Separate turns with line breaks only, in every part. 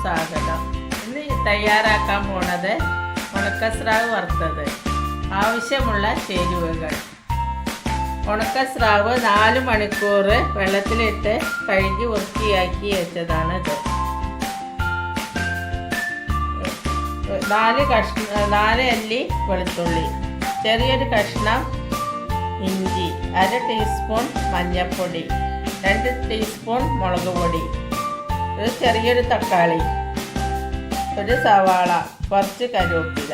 സ്വാഗതം. ഇന്ന് തയ്യാറാക്കാൻ പോണത് ഉണക്കസ്രാവ് വറുത്തത്. ആവശ്യമുള്ള ചേരുവകൾ: ഉണക്കസ്രാവ് 4 മണിക്കൂർ വെള്ളത്തിലിട്ട് കഴുകി വൃത്തിയാക്കി വെച്ചതാണിത്. 4 അല്ലി വെളുത്തുള്ളി, ചെറിയൊരു കഷ്ണം ഇഞ്ചി, 1/2 ടീസ്പൂൺ മഞ്ഞൾപ്പൊടി, 2 ടീസ്പൂൺ മുളക് പൊടി, ഒരു ചെറിയൊരു തക്കാളി, ഒരു സവാള, കുറച്ച് കറിവേപ്പില.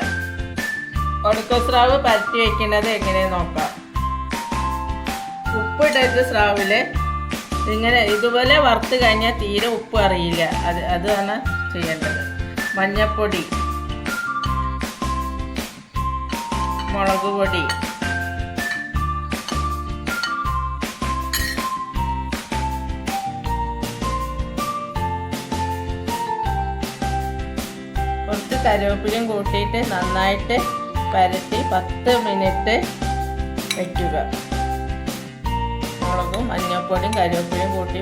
ഉണക്കസ്രാവ് പരത്തി വയ്ക്കുന്നത് എങ്ങനെ നോക്കാം. ഉപ്പിടരുത് സ്രാവിൽ. ഇതുപോലെ വറുത്ത് കഴിഞ്ഞാൽ തീരെ ഉപ്പ് അറിയില്ല. അതാണ് ചെയ്യേണ്ടത്. മഞ്ഞൾപ്പൊടി, മുളക് പൊടി, കുറച്ച് കറിവേപ്പിലയും കൂട്ടിയിട്ട് നന്നായിട്ട് പരത്തി 10 മിനിറ്റ് വയ്ക്കുക. മുളകും മഞ്ഞൾപ്പൊടിയും കറിവേപ്പിലയും കൂട്ടി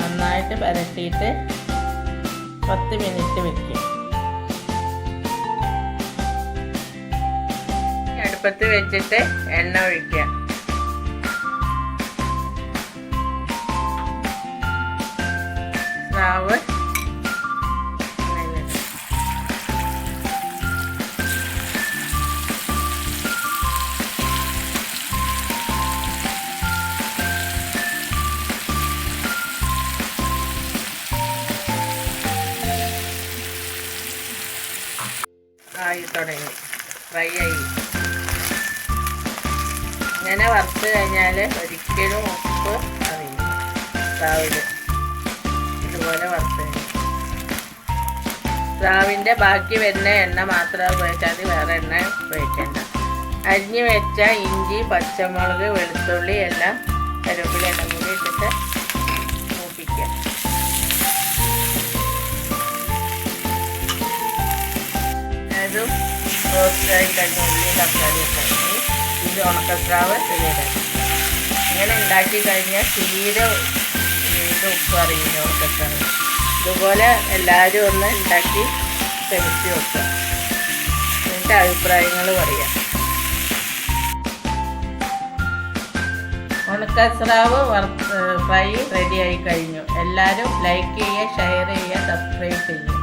നന്നായിട്ട് പരട്ടിയിട്ട് 10 മിനിറ്റ് വയ്ക്കും. അടുപ്പത്ത് വെച്ചിട്ട് എണ്ണ ഒഴിക്കുക. സ്രാവ് ആയി തുടങ്ങി, ഫ്രൈ ആയി. ഇങ്ങനെ വറുത്ത് കഴിഞ്ഞാൽ ഒരിക്കലും ഉപ്പ് അറിയില്ല. സ്രാവില് ഇതുപോലെ വറുത്ത് സ്രാവിൻ്റെ ബാക്കി വരുന്ന എണ്ണ മാത്രം ഉപയോഗിച്ചാൽ മതി, വേറെ എണ്ണ ഉപയോഗിക്കേണ്ട. അരിഞ്ഞ് വെച്ച ഇഞ്ചി, പച്ചമുളക്, വെളുത്തുള്ളി എല്ലാം കറിവേപ്പില എല്ലാം കൂടി ഇട്ടിട്ട് മൂപ്പിക്കുക. അതും റോസ്റ്റായി കഴിഞ്ഞ ഉള്ളിയും തക്കാളിയൊക്കെ ഇത് ഉണക്കസ്രാവ് ഇടണം. ഇങ്ങനെ ഉണ്ടാക്കി കഴിഞ്ഞാൽ തീരെ ഉപ്പ് അറിയില്ല ഉണക്കസ്രാവ്. ഇതുപോലെ എല്ലാവരും ഒന്ന് ഉണ്ടാക്കി ശ്രമിച്ച് വെക്കുക. എന്നിട്ട് അഭിപ്രായങ്ങൾ പറയാം. ഉണക്കസ്രാവ് ഫ്രൈ റെഡിയായി കഴിഞ്ഞു. എല്ലാവരും ലൈക്ക് ചെയ്യുക, ഷെയർ ചെയ്യുക, സബ്സ്ക്രൈബ് ചെയ്യുക.